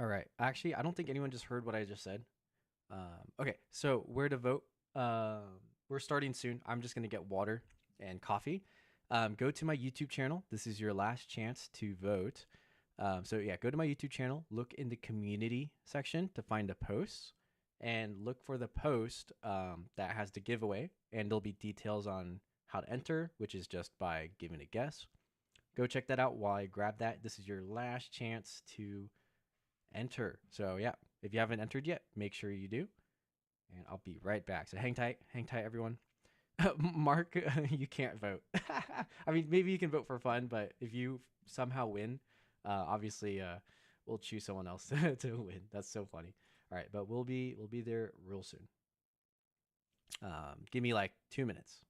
All right. Actually, I don't think anyone just heard what I just said. Okay, so where to vote? We're starting soon. I'm just gonna get water and coffee. Go to my YouTube channel. This is your last chance to vote. So yeah, go to my YouTube channel. Look in the community section to find the posts, and look for the post that has the giveaway. And there'll be details on how to enter, which is just by giving a guess. Go check that out while I grab that. This is your last chance to enter. So yeah, if you haven't entered yet, make sure you do. And I'll be right back. So hang tight, everyone. Mark, you can't vote. I mean, maybe you can vote for fun, but if you somehow win, obviously, we'll choose someone else to win. That's so funny. All right, but we'll be there real soon. Give me like 2 minutes.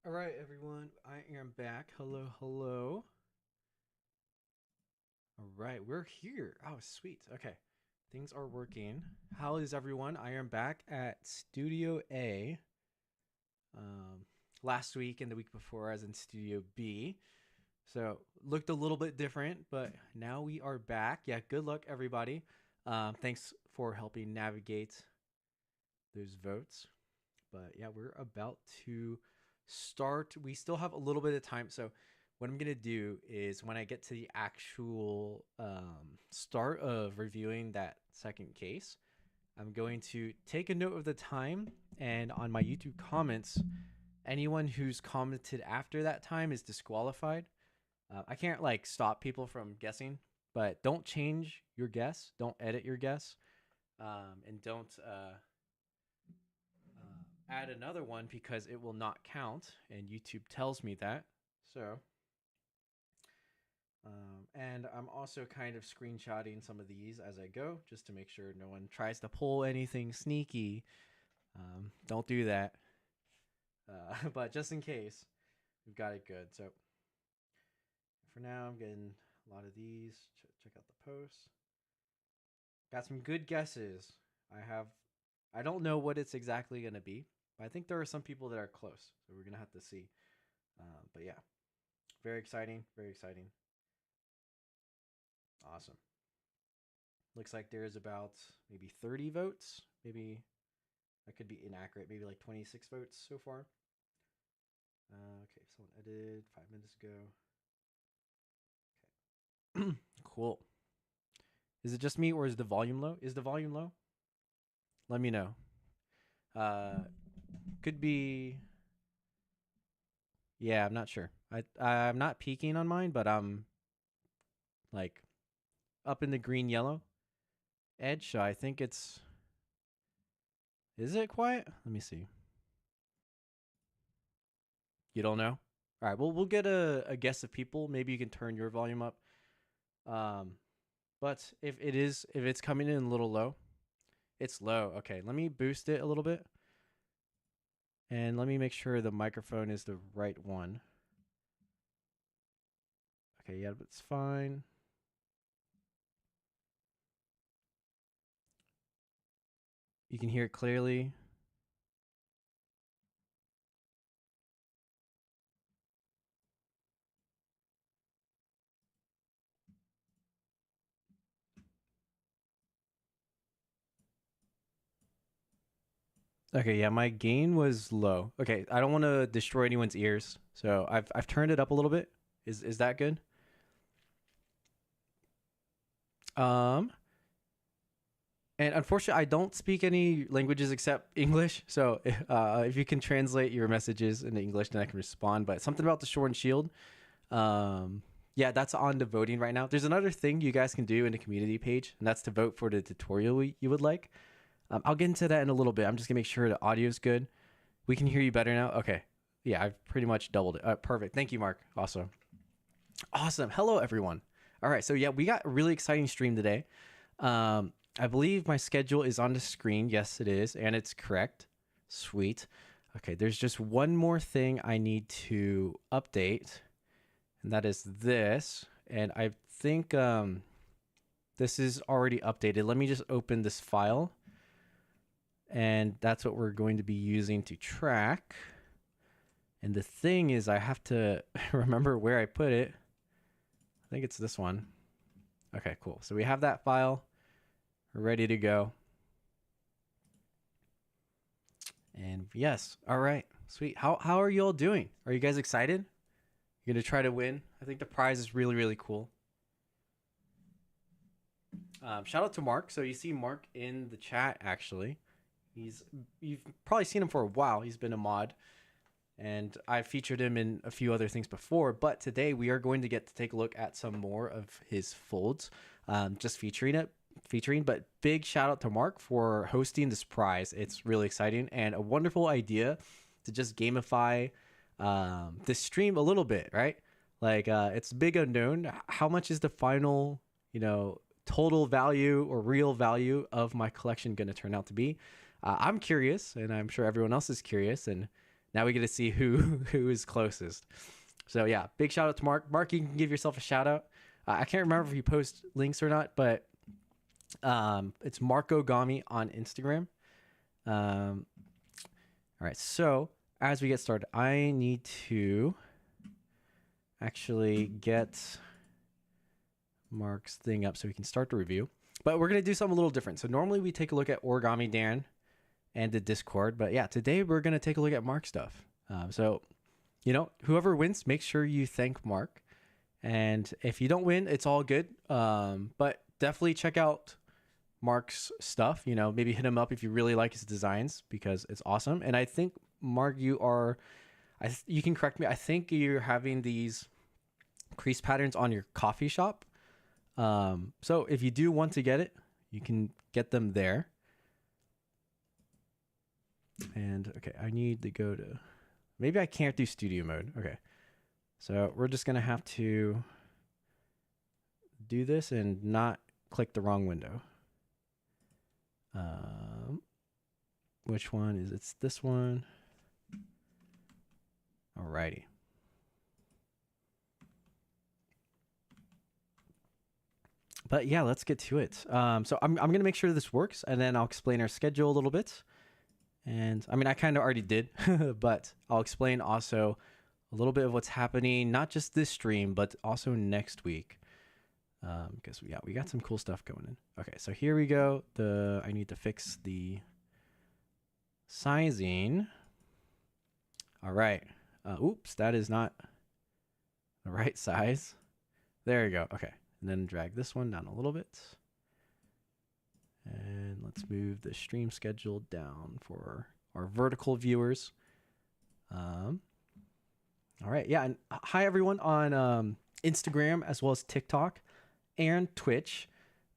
All right, everyone. I am back. Hello, hello. All right, we're here. Oh, sweet. Okay, things are working. How is everyone? I am back at Studio A. Um, Last week and the week before, I was in Studio B. So looked a little bit different, but now we are back. Yeah, good luck, everybody. Thanks for helping navigate those votes. But yeah, we're about to start. We still have a little bit of time. So what I'm going to do is when I get to the actual start of reviewing that second case, I'm going to take a note of the time. And on my YouTube comments, anyone who's commented after that time is disqualified. I can't like stop people from guessing, but don't change your guess. Don't edit your guess. And don't add another one because it will not count, and YouTube tells me that. So, and I'm also kind of screenshotting some of these as I go, just to make sure no one tries to pull anything sneaky. Don't do that. But just in case, we've got it good. So for now, I'm getting a lot of these. Check out the posts. Got some good guesses. I don't know what it's exactly going to be, but I think there are some people that are close. So we're going to have to see. But yeah, very exciting. Very exciting. Awesome. Looks like there's about maybe 30 votes. Maybe that could be inaccurate. Maybe like 26 votes so far. Okay, someone edited 5 minutes ago. Okay. Cool. Is it just me or is the volume low? Is the volume low? Let me know. Could be. Yeah, I'm not sure. I'm not peaking on mine, but I'm like up in the green yellow edge. So I think it's. Is it quiet? Let me see. You don't know? All right. Well, we'll get a guess of people. Maybe you can turn your volume up. Um, but if it's coming in a little low, it's low. Okay. Let me boost it a little bit. And let me make sure the microphone is the right one. Okay, yeah, it's fine. You can hear it clearly. Okay, yeah, my gain was low. Okay, I don't want to destroy anyone's ears, so I've turned it up a little bit. Is that good? Um, and unfortunately, I don't speak any languages except English. So if you can translate your messages into English, then I can respond. But something about the Sword and Shield. Yeah, that's on the voting right now. There's another thing you guys can do in the community page, and that's to vote for the tutorial you would like. I'll get into that in a little bit. I'm just gonna make sure the audio is good. We can hear you better now. Okay. Yeah, I've pretty much doubled it. Perfect. Thank you, Mark. Awesome. Awesome. Hello, everyone. All right. So yeah, we got a really exciting stream today. I believe my schedule is on the screen. Yes, it is, and it's correct. Sweet. Okay. There's just one more thing I need to update, and that is this. And I think this is already updated. Let me just open this file. And that's what we're going to be using to track. And the thing is, I have to remember where I put it. I think it's this one. Okay, cool. So we have that file. We're ready to go. And yes, all right, sweet. How are you all doing? Are you guys excited? You're gonna try to win? I think the prize is really, really cool. Shout out to Mark. So you see Mark in the chat, actually. You've probably seen him for a while. He's been a mod, and I've featured him in a few other things before. But today we are going to get to take a look at some more of his folds, just featuring. But big shout out to Mark for hosting this prize. It's really exciting and a wonderful idea to just gamify this stream a little bit, right? Like it's big unknown. How much is the final, total value or real value of my collection going to turn out to be? I'm curious, and I'm sure everyone else is curious, and Now we get to see who is closest. So yeah, big shout out to Mark. Mark, you can give yourself a shout out. I can't remember if you post links or not, but it's Marco Gami on Instagram. All right, so as we get started, I need to actually get Mark's thing up so we can start the review. But we're going to do something a little different. So normally we take a look at Origami Dan and the Discord. But yeah, today we're going to take a look at Mark stuff. So, you know, whoever wins, make sure you thank Mark. And if you don't win, it's all good. But definitely check out Mark's stuff. You know, maybe hit him up if you really like his designs because it's awesome. And I think, Mark, you are, you can correct me, I think you're having these crease patterns on your coffee shop. So if you do want to get it, you can get them there. And okay, I need to go to, maybe I can't do studio mode. Okay. So we're just going to have to do this and not click the wrong window. Which one is it's this one? Alrighty. But yeah, let's get to it. So I'm going to make sure this works, and then I'll explain our schedule a little bit. And I mean, I kind of already did, but I'll explain also a little bit of what's happening, not just this stream, but also next week. Because yeah, we got some cool stuff going in. Okay, so here we go. I need to fix the sizing. All right. Oops, that is not the right size. There you go. Okay. And then drag this one down a little bit. And let's move the stream schedule down for our vertical viewers. All right. Yeah. And hi, everyone on Instagram as well as TikTok and Twitch.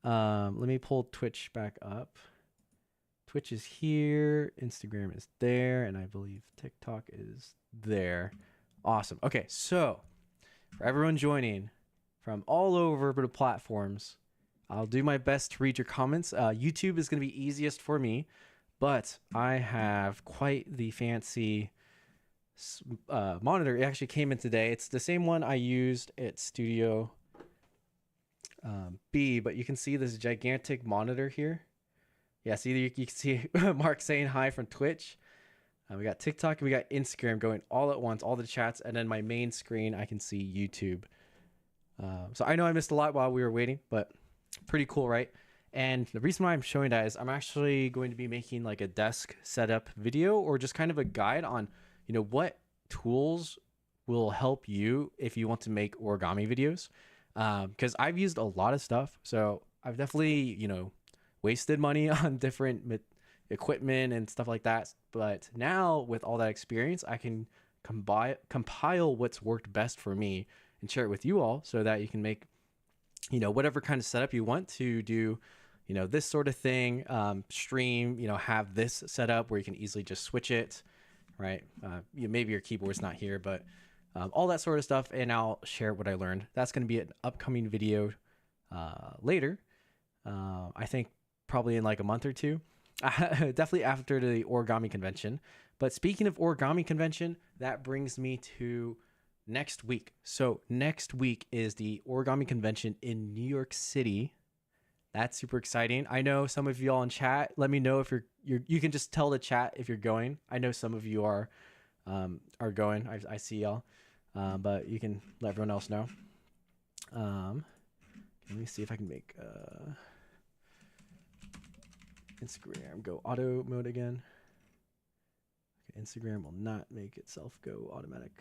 Let me pull Twitch back up. Twitch is here. Instagram is there. And I believe TikTok is there. Awesome. Okay. So for everyone joining from all over the platforms, I'll do my best to read your comments. YouTube is going to be easiest for me, but I have quite the fancy monitor. It actually came in today. It's the same one I used at Studio B, but you can see this gigantic monitor here. Yeah, see, you can see Mark saying hi from Twitch. We got TikTok, we got Instagram going all at once, all the chats, and then my main screen, I can see YouTube. So I know I missed a lot while we were waiting, but pretty cool, right? And the reason why I'm showing that is I'm actually going to be making like a desk setup video or just kind of a guide on, you know, what tools will help you if you want to make origami videos. Because I've used a lot of stuff. So I've definitely, you know, wasted money on different equipment and stuff like that. But now with all that experience, I can compile what's worked best for me and share it with you all so that you can make, you know, whatever kind of setup you want to do, you know, this sort of thing, stream, you know, have this set up where you can easily just switch it, right? Maybe your keyboard's not here, but all that sort of stuff. And I'll share what I learned. That's going to be an upcoming video later. I think probably in like a month or two, definitely after the origami convention. But speaking of origami convention, that brings me to next week. So next week is the origami convention in New York City. That's super exciting. I know some of you all in chat. Let me know if you can just tell the chat if you're going. I know some of you are going. I see y'all. But you can let everyone else know. Let me see if I can make Instagram go auto mode again. Okay, Instagram will not make itself go automatic.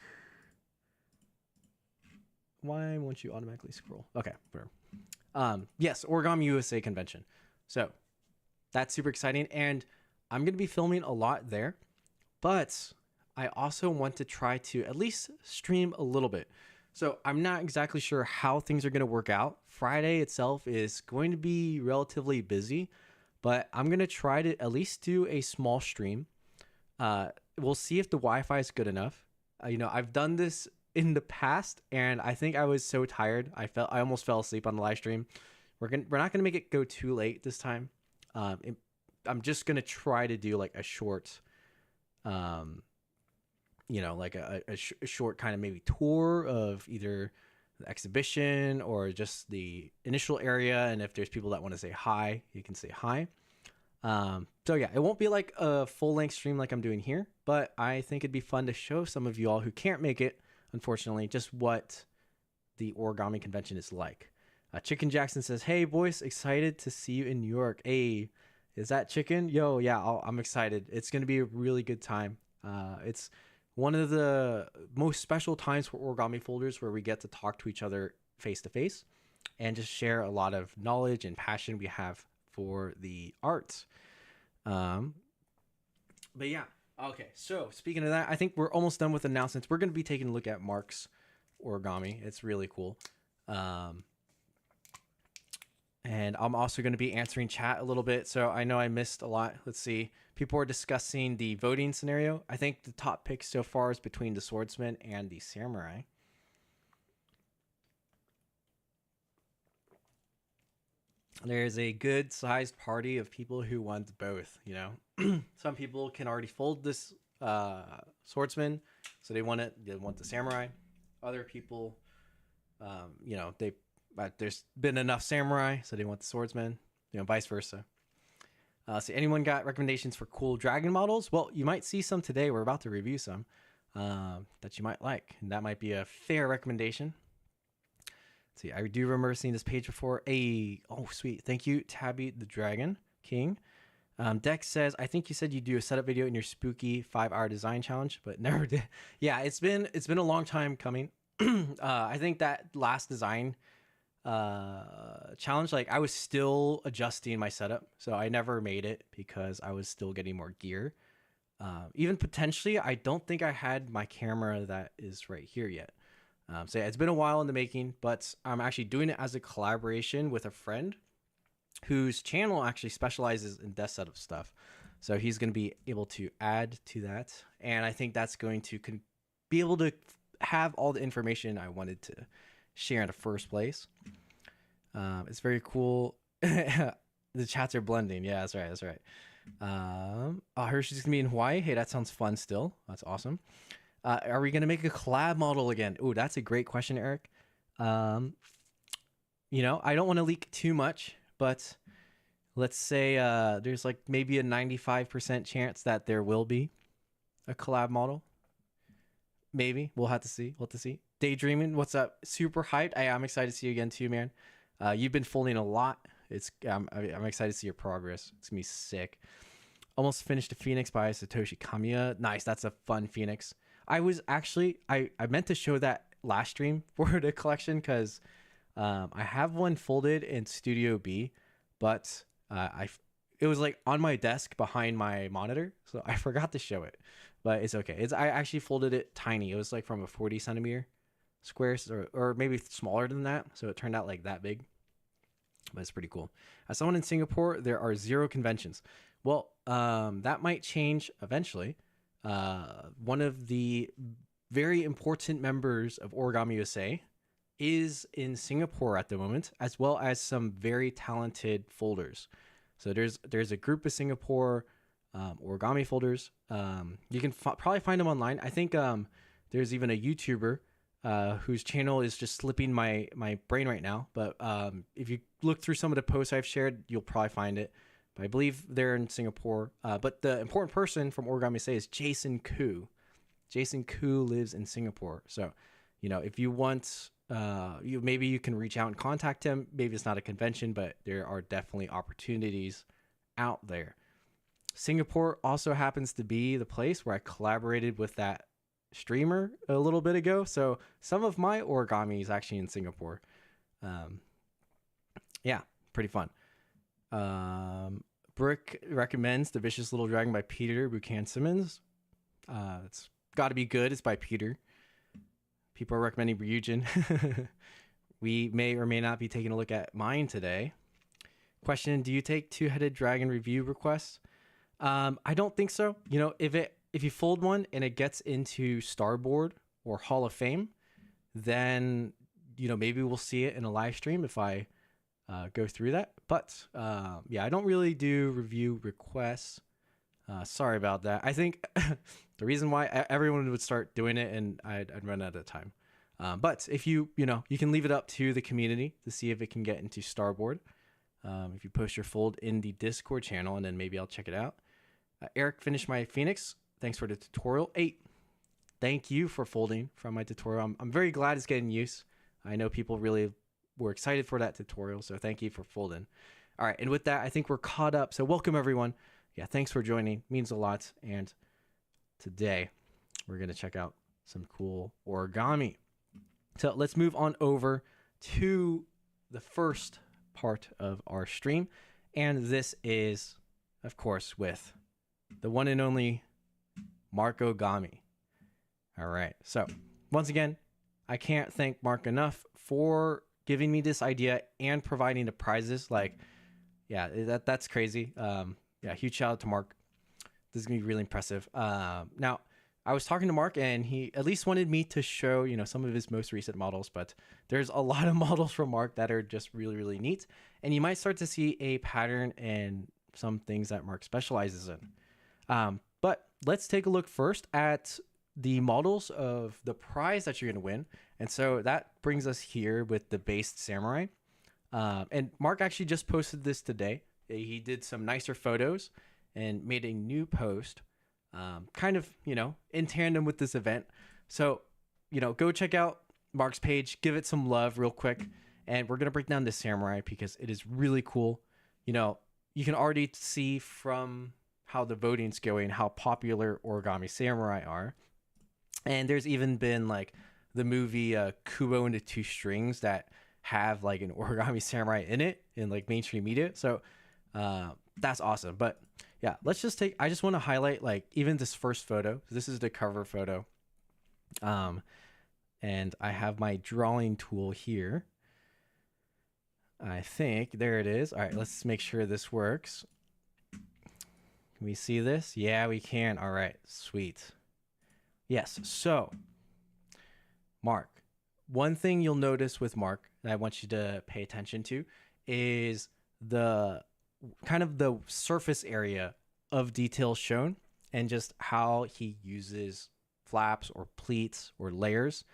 Why won't you automatically scroll? Okay, whatever. Yes, Origami USA convention. So that's super exciting. And I'm going to be filming a lot there, but I also want to try to at least stream a little bit. So I'm not exactly sure how things are going to work out. Friday itself is going to be relatively busy, but I'm going to try to at least do a small stream. We'll see if the Wi-Fi is good enough. You know, I've done this in the past, and I think I was so tired. I almost fell asleep on the live stream. We're not gonna make it go too late this time. I'm just gonna try to do like a short like a short kind of maybe tour of either the exhibition or just the initial area. And if there's people that want to say hi, you can say hi. So yeah, it won't be like a full length stream like I'm doing here, but I think it'd be fun to show some of you all who can't make it, unfortunately, just what the origami convention is like. Chicken Jackson says, "Hey boys, excited to see you in New York." Hey, is that Chicken? Yo, yeah, I'm excited. It's gonna be a really good time. It's one of the most special times for origami folders where we get to talk to each other face to face and just share a lot of knowledge and passion we have for the art. But yeah, okay. So speaking of that, I think we're almost done with announcements. We're going to be taking a look at Mark's origami. It's really cool. And I'm also going to be answering chat a little bit. So I know I missed a lot. Let's see. People are discussing the voting scenario. I think the top pick so far is between the swordsman and the samurai. There's a good sized party of people who want both, you know. Some people can already fold this swordsman, so they want the samurai. Other people, you know, there's been enough samurai, so they want the swordsman, you know, vice versa. So anyone got recommendations for cool dragon models? Well, you might see some today. We're about to review some that you might like, and that might be a fair recommendation. See, I do remember seeing this page before. Oh, sweet. Thank you, Tabby the Dragon King. Dex says, I think you said you do a setup video in your spooky 5-hour design challenge, but never did. Yeah, it's been a long time coming. I think that last design challenge, like I was still adjusting my setup, so I never made it because I was still getting more gear. Even potentially, I don't think I had my camera that is right here yet. So yeah, it's been a while in the making, but I'm actually doing it as a collaboration with a friend whose channel actually specializes in desk setup stuff. So he's going to be able to add to that. And I think that's going to be able to have all the information I wanted to share in the first place. It's very cool. The chats are blending. Yeah, that's right. That's right. Hershey's going to be in Hawaii. Hey, that sounds fun still. That's awesome. Are we going to make a collab model again? Oh, that's a great question, Eric. You know, I don't want to leak too much, but let's say there's like maybe a 95% chance that there will be a collab model. Maybe. We'll have to see. We'll have to see. Daydreaming, what's up? Super hyped. I'm excited to see you again too, man. You've been folding a lot. I'm excited to see your progress. It's going to be sick. Almost finished a Phoenix by Satoshi Kamiya. Nice. That's a fun Phoenix. I was actually, I meant to show that last stream for the collection because I have one folded in Studio B, but it was like on my desk behind my monitor, so I forgot to show it, but it's okay. I actually folded it tiny. It was like from a 40 centimeter square or maybe smaller than that, so it turned out like that big, but it's pretty cool. As someone in Singapore, there are 0 conventions. Well, that might change eventually. One of the very important members of Origami USA is in Singapore at the moment, as well as some very talented folders. So there's a group of Singapore origami folders. You can probably find them online. I think there's even a YouTuber whose channel is just slipping my brain right now. But if you look through some of the posts I've shared, you'll probably find it. But I believe they're in Singapore. But the important person from Origami USA is Jason Koo. Jason Koo lives in Singapore. So, you know, if you want, maybe you can reach out and contact him. Maybe it's not a convention, but there are definitely opportunities out there. Singapore also happens to be the place where I collaborated with that streamer a little bit ago. So some of my origami is actually in Singapore. Yeah, pretty fun. Brick recommends The Vicious Little Dragon by Peter Buchanan Simmons. It's got to be good. It's by Peter. People are recommending Ryujin. We may or may not be taking a look at mine today. Question: do you take two-headed dragon review requests? I don't think so. You know, if you fold one and it gets into Starboard or Hall of Fame, then, you know, maybe we'll see it in a live stream if I go through that. But yeah, I don't really do review requests. Sorry about that. I think the reason why everyone would start doing it and I'd run out of time. But if you can leave it up to the community to see if it can get into Starboard. If you post your fold in the Discord channel, and then maybe I'll check it out. Eric finished my Phoenix. Thanks for the tutorial. 8. Thank you for folding from my tutorial. I'm very glad it's getting use. I know people really were excited for that tutorial, so thank you for folding. All right, and with that, I think we're caught up. So welcome, everyone. Yeah, thanks for joining. It means a lot. And today, we're going to check out some cool origami. So let's move on over to the first part of our stream. And this is, of course, with the one and only Markogami. All right. So once again, I can't thank Mark enough for giving me this idea and providing the prizes. Like, yeah, that's crazy. Yeah, huge shout out to Mark. This is gonna be really impressive. Now, I was talking to Mark, and he at least wanted me to show some of his most recent models. But there's a lot of models from Mark that are just really, really neat, and you might start to see a pattern in some things that Mark specializes in. But let's take a look first at the models of the prize that you're going to win. And so that brings us here with the based samurai. And Mark actually just posted this today. He did some nicer photos and made a new post, kind of, in tandem with this event. So, go check out Mark's page, give it some love real quick. And we're going to break down this samurai because it is really cool. You can already see from how the voting's going, how popular origami samurai are. And there's even been like the movie Kubo and the Two Strings that have like an origami samurai in it in like mainstream media. So that's awesome. But yeah, I just want to highlight like even this first photo. This is the cover photo. And I have my drawing tool here. I think there it is. All right, let's make sure this works. Can we see this? Yeah, we can. All right, sweet. Yes, so Mark, one thing you'll notice with Mark that I want you to pay attention to is the kind of the surface area of details shown and just how he uses flaps or pleats or layers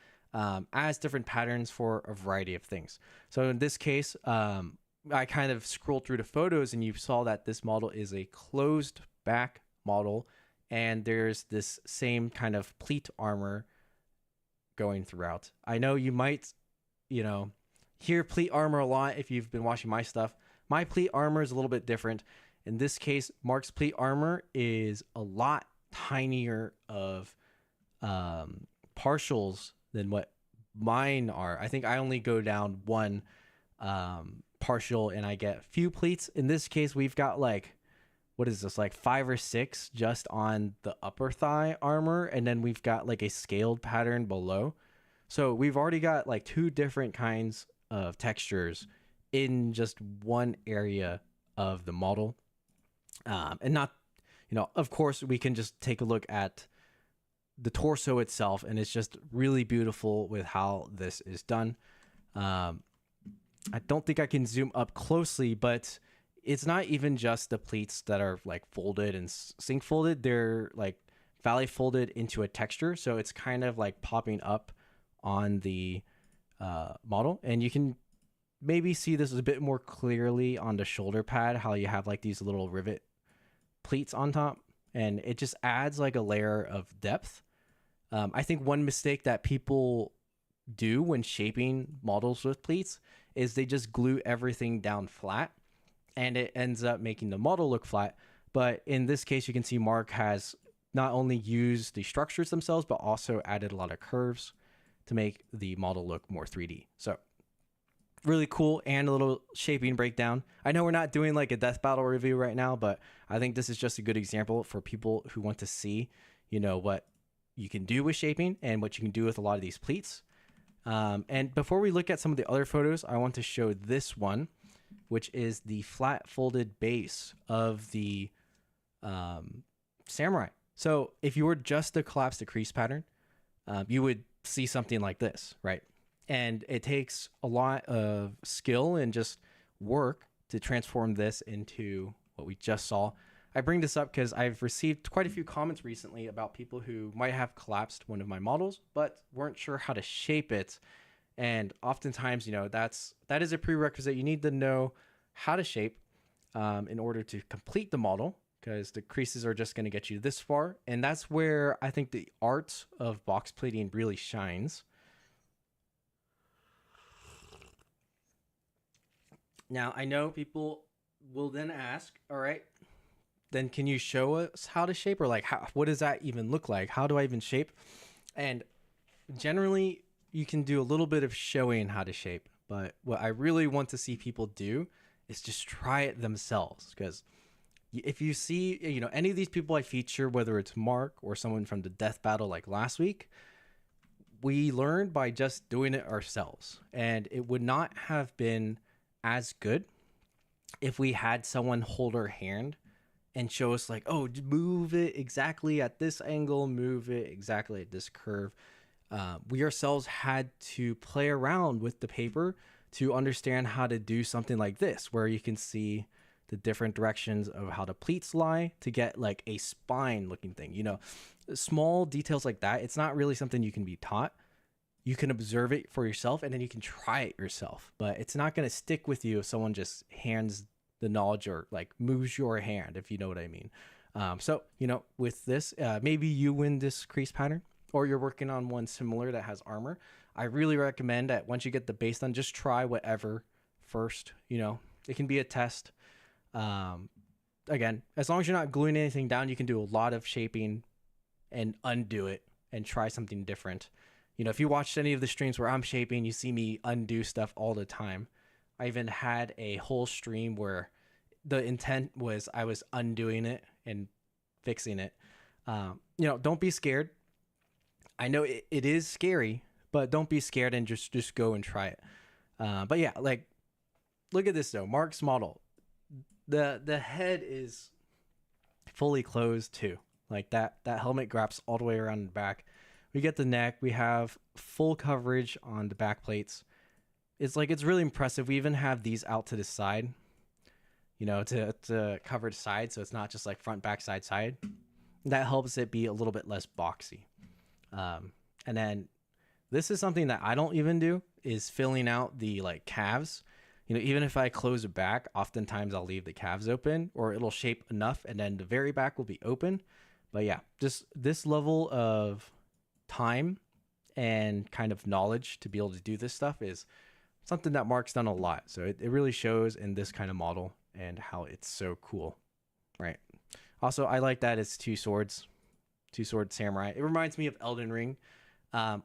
as different patterns for a variety of things. So in this case, I kind of scrolled through the photos and you saw that this model is a closed back model. And there's this same kind of pleat armor going throughout. I know you might, hear pleat armor a lot if you've been watching my stuff. My pleat armor is a little bit different. In this case, Mark's pleat armor is a lot tinier of partials than what mine are. I think I only go down one partial and I get a few pleats. In this case, we've got like, what is this, like 5 or 6 just on the upper thigh armor, and then we've got like a scaled pattern below. So we've already got like 2 different kinds of textures in just one area of the model. And not, of course we can just take a look at the torso itself, and it's just really beautiful with how this is done. I don't think I can zoom up closely, but it's not even just the pleats that are like folded and sync folded. They're like valley folded into a texture. So it's kind of like popping up on the model. And you can maybe see this a bit more clearly on the shoulder pad, how you have like these little rivet pleats on top. And it just adds like a layer of depth. I think one mistake that people do when shaping models with pleats is they just glue everything down flat. And it ends up making the model look flat. But in this case, you can see Mark has not only used the structures themselves, but also added a lot of curves to make the model look more 3D. So really cool, and a little shaping breakdown. I know we're not doing like a death battle review right now, but I think this is just a good example for people who want to see, what you can do with shaping and what you can do with a lot of these pleats. And before we look at some of the other photos, I want to show this one, which is the flat folded base of the samurai. So if you were just to collapse the crease pattern, you would see something like this, right? And it takes a lot of skill and just work to transform this into what we just saw. I bring this up because I've received quite a few comments recently about people who might have collapsed one of my models, but weren't sure how to shape it. And oftentimes, that is a prerequisite. You need to know how to shape in order to complete the model, because the creases are just going to get you this far. And that's where I think the art of box plating really shines. Now, I know people will then ask, all right, then can you show us how to shape, or like, what does that even look like? How do I even shape? And generally, you can do a little bit of showing how to shape, but what I really want to see people do is just try it themselves. Because if you see, any of these people I feature, whether it's Mark or someone from the death battle like last week, we learned by just doing it ourselves. And it would not have been as good if we had someone hold our hand and show us like, oh, move it exactly at this angle, move it exactly at this curve. We ourselves had to play around with the paper to understand how to do something like this, where you can see the different directions of how the pleats lie to get like a spine looking thing. Small details like that. It's not really something you can be taught. You can observe it for yourself, and then you can try it yourself, but it's not going to stick with you if someone just hands the knowledge or like moves your hand, if you know what I mean. So, with this, maybe you win this crease pattern, or you're working on one similar that has armor. I really recommend that once you get the base done, just try whatever first. It can be a test. Again, as long as you're not gluing anything down, you can do a lot of shaping and undo it and try something different. If you watched any of the streams where I'm shaping, you see me undo stuff all the time. I even had a whole stream where the intent was I was undoing it and fixing it. Don't be scared. I know it is scary, but don't be scared and just go and try it. But yeah, like, look at this though. Mark's model. The head is fully closed too. Like that helmet wraps all the way around the back. We get the neck. We have full coverage on the back plates. It's really impressive. We even have these out to the side, to cover the side, so it's not just like front, back, side, side. That helps it be a little bit less boxy. And then this is something that I don't even do, is filling out the like calves. Even if I close it back, oftentimes I'll leave the calves open, or it'll shape enough and then the very back will be open. But yeah, just this level of time and kind of knowledge to be able to do this stuff is something that Mark's done a lot. So it really shows in this kind of model and how it's so cool, right? Also, I like that it's two-sword samurai. It reminds me of Elden Ring. How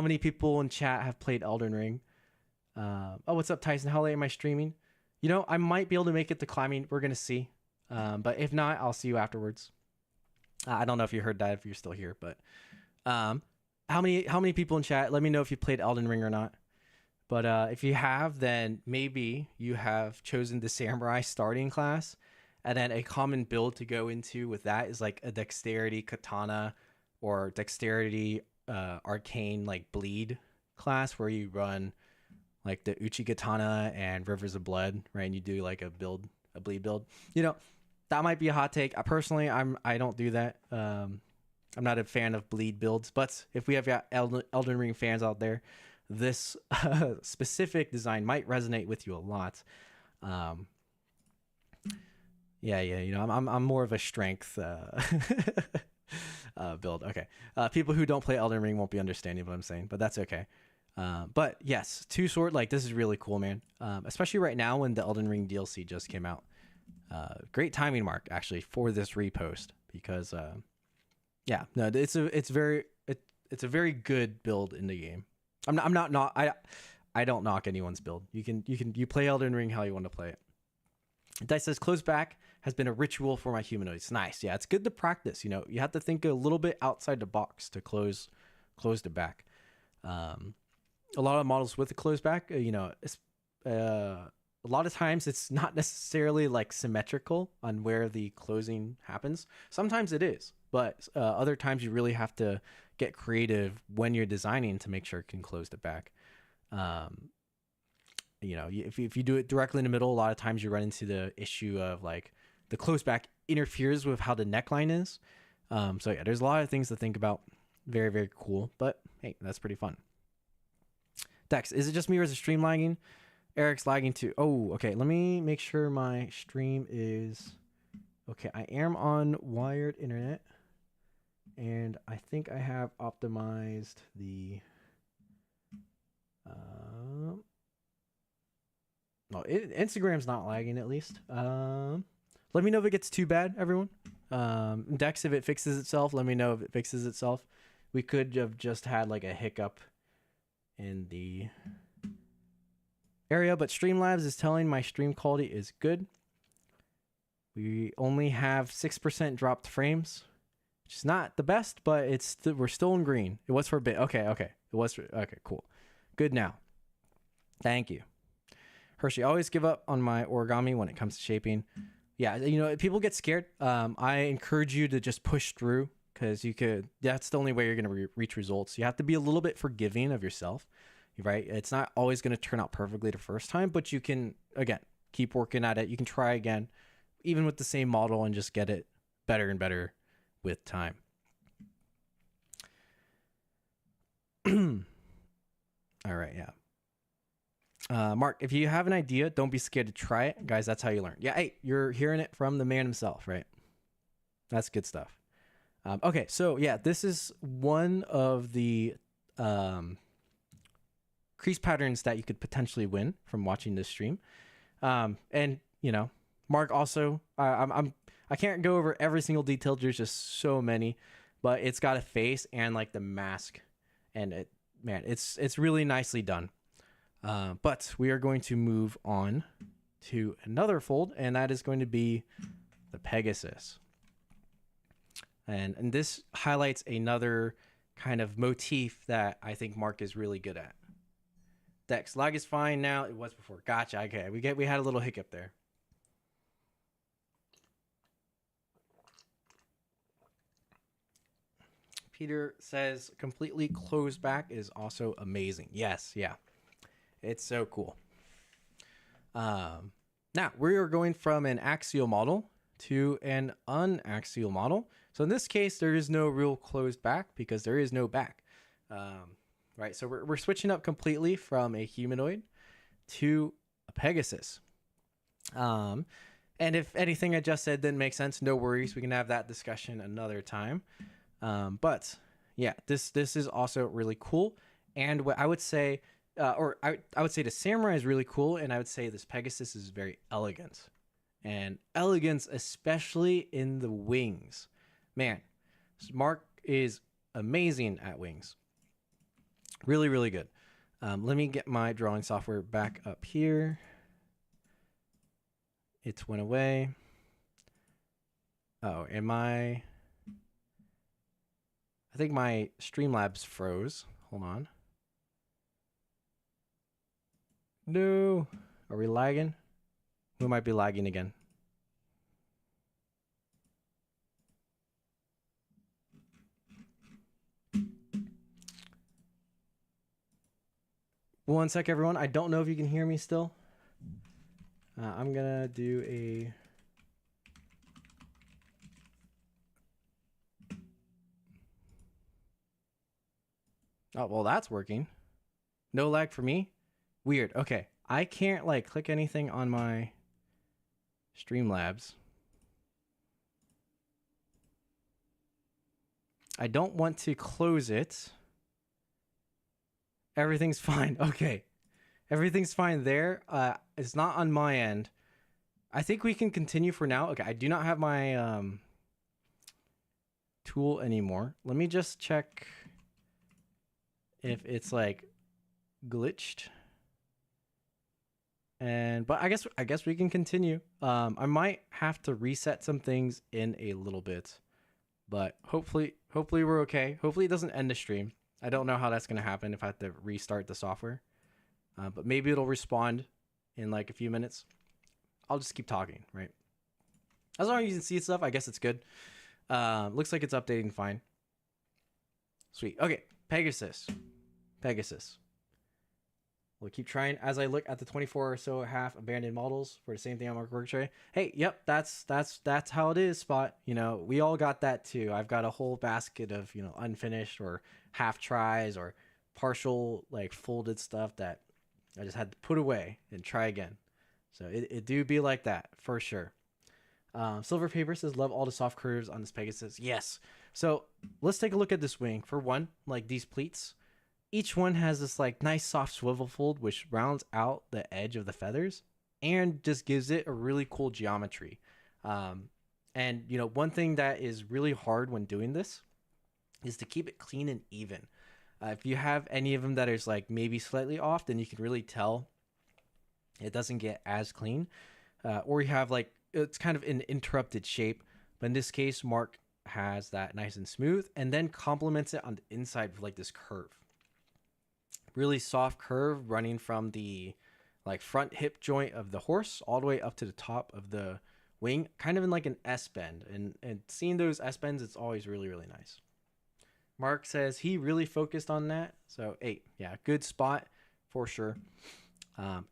many people in chat have played Elden Ring? Oh, what's up, Tyson? How late am I streaming? I might be able to make it to climbing. We're going to see. But if not, I'll see you afterwards. I don't know if you heard that, if you're still here, but how many people in chat? Let me know if you played Elden Ring or not. But if you have, then maybe you have chosen the samurai starting class, and then a common build to go into with that is like a dexterity katana or dexterity arcane like bleed class, where you run like the Uchi katana and Rivers of Blood, right? And you do like a bleed build. That might be a hot take. Personally, I don't do that. I'm not a fan of bleed builds, but if we have got Elden Ring fans out there, this specific design might resonate with you a lot. I'm more of a strength build. Okay. People who don't play Elden Ring won't be understanding what I'm saying, but that's okay. But yes, two-sword, like, this is really cool, man. Especially right now when the Elden Ring DLC just came out. Great timing, Mark, actually, for this repost, because it's a very good build in the game. I don't knock anyone's build. You play Elden Ring how you want to play it. Dice says close back has been a ritual for my humanoids. Nice. Yeah, it's good to practice. You have to think a little bit outside the box to close the back. A lot of models with a closed back, a lot of times it's not necessarily like symmetrical on where the closing happens. Sometimes it is, but other times you really have to get creative when you're designing to make sure it can close the back. If you do it directly in the middle, a lot of times you run into the issue of like the close back interferes with how the neckline is. So yeah, there's a lot of things to think about. Very, very cool. But hey, that's pretty fun. Dex, is it just me or is the stream lagging? Eric's lagging too. Oh, okay. Let me make sure my stream is okay. I am on wired internet, and I think I have optimized the. No, Instagram's not lagging at least. Let me know if it gets too bad, everyone. Dex, if it fixes itself, let me know if it fixes itself. We could have just had like a hiccup in the area, but Streamlabs is telling my stream quality is good. We only have 6% dropped frames, which is not the best, but it's we're still in green. It was for a bit. Okay. It was for, okay, cool. Good now. Thank you. Hershey, always give up on my origami when it comes to shaping. Yeah, you know, people get scared. I encourage you to just push through, because that's the only way you're going to reach results. You have to be a little bit forgiving of yourself, right? It's not always going to turn out perfectly the first time, but you can, again, keep working at it. You can try again, even with the same model, and just get it better and better with time. All right, yeah. Mark, if you have an idea, don't be scared to try it. Guys, that's how you learn. Yeah, hey, you're hearing it from the man himself, right? That's good stuff. Okay, so yeah, this is one of the crease patterns that you could potentially win from watching this stream. And, you know, Mark also, I can't go over every single detail. There's just so many, but it's got a face and like the mask, and it's really nicely done. But we are going to move on to another fold, and that is going to be the Pegasus. And this highlights another kind of motif that I think Mark is really good at. Dex, lag is fine now. It was before. Gotcha. Okay, we had a little hiccup there. Peter says completely closed back is also amazing. Yes, yeah. It's so cool. Now, we are going from an axial model to an unaxial model. So in this case, there is no real closed back because there is no back. Right, so we're switching up completely from a humanoid to a Pegasus. And if anything I just said didn't make sense, no worries. We can have that discussion another time. But yeah, this is also really cool. And what I would say... I would say the samurai is really cool, and I would say this Pegasus is very elegant. And elegance, especially in the wings. Man, Mark is amazing at wings. Really, really good. Let me get my drawing software back up here. It went away. Oh, I think my Streamlabs froze. Hold on. No. Are we lagging? We might be lagging again. One sec, everyone. I don't know if you can hear me still. I'm going to do a... Oh, well, that's working. No lag for me. Weird. Okay. I can't like click anything on my Streamlabs. I don't want to close it. Everything's fine. Okay. Everything's fine there. It's not on my end. I think we can continue for now. Okay. I do not have my tool anymore. Let me just check if it's like glitched. But I guess we can continue. I might have to reset some things in a little bit, but hopefully we're okay. Hopefully it doesn't end the stream. I don't know how that's gonna happen if I have to restart the software, but maybe it'll respond in like a few minutes. I'll just keep talking, right? As long as you can see stuff, I guess it's good. Looks like it's updating fine. Sweet. Okay, Pegasus. We'll keep trying as I look at the 24 or so half abandoned models for the same thing on my work tray. Hey, yep, that's how it is, Spot. You know, we all got that too. I've got a whole basket of, you know, unfinished or half tries or partial like folded stuff that I just had to put away and try again. So it do be like that for sure. Silver Paper says, love all the soft curves on this Pegasus. Yes. So let's take a look at this wing. For one, like these pleats, each one has this like nice soft swivel fold, which rounds out the edge of the feathers and just gives it a really cool geometry. And you know, one thing that is really hard when doing this is to keep it clean and even. If you have any of them that is like maybe slightly off, then you can really tell it doesn't get as clean. Or you have like, it's kind of an interrupted shape. But in this case, Mark has that nice and smooth and then complements it on the inside with like this curve. Really soft curve running from the like front hip joint of the horse all the way up to the top of the wing, kind of in like an S bend. And seeing those S bends, it's always really, really nice. Mark says he really focused on that. So 8, yeah, good spot for sure.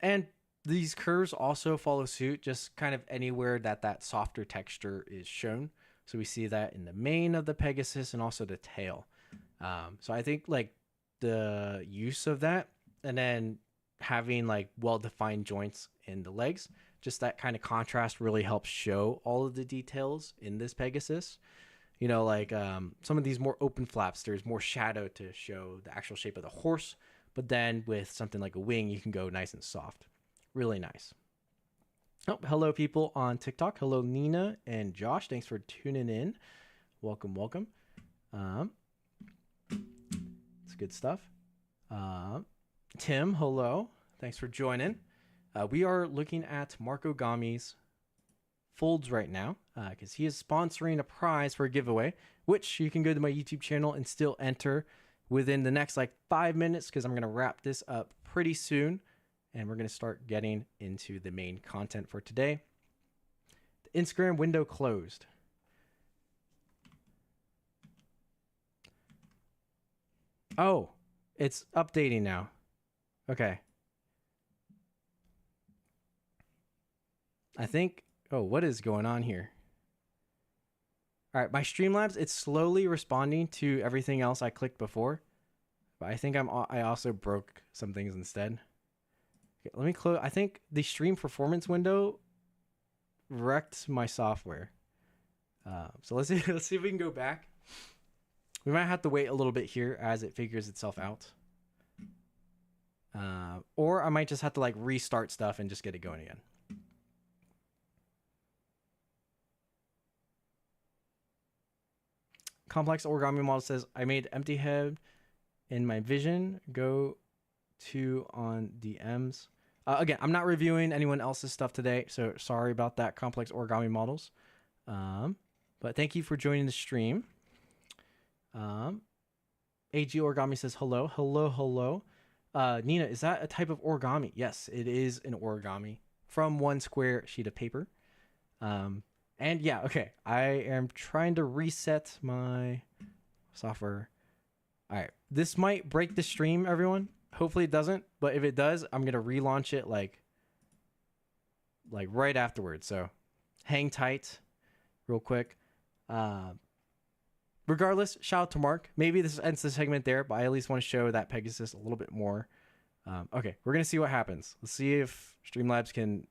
And these curves also follow suit just kind of anywhere that softer texture is shown. So we see that in the mane of the Pegasus and also the tail. So I think like the use of that and then having like well-defined joints in the legs, just that kind of contrast really helps show all of the details in this Pegasus. You know, like some of these more open flaps, there's more shadow to show the actual shape of the horse. But then with something like a wing, you can go nice and soft. Really nice. Oh, hello people on TikTok. Hello Nina and Josh. Thanks for tuning in. Welcome, welcome. It's good stuff. Tim, hello. Thanks for joining. We are looking at Mark Origami's folds right now because he is sponsoring a prize for a giveaway, which you can go to my YouTube channel and still enter within the next like 5 minutes because I'm going to wrap this up pretty soon and we're going to start getting into the main content for today. The Instagram window closed. Oh, it's updating now. Okay. I think, oh, what is going on here? All right, my Streamlabs, it's slowly responding to everything else I clicked before. But I think I also broke some things instead. Okay, let me close. I think the stream performance window wrecked my software. So let's see, let's see if we can go back. We might have to wait a little bit here as it figures itself out. Or I might just have to like restart stuff and just get it going again. Complex Origami Model says, I made empty head in my vision. Go to on DMs. Again, I'm not reviewing anyone else's stuff today, so sorry about that, Complex Origami Models. But thank you for joining the stream. AG Origami says, hello, hello, hello. Nina, is that a type of origami? Yes, it is an origami from one square sheet of paper. And yeah, okay, I am trying to reset my software. All right, this might break the stream, everyone. Hopefully it doesn't, but if it does, I'm going to relaunch it like right afterwards. So hang tight real quick. Regardless, shout out to Mark. Maybe this ends the segment there, but I at least want to show that Pegasus a little bit more. Okay, we're going to see what happens. Let's see if Streamlabs can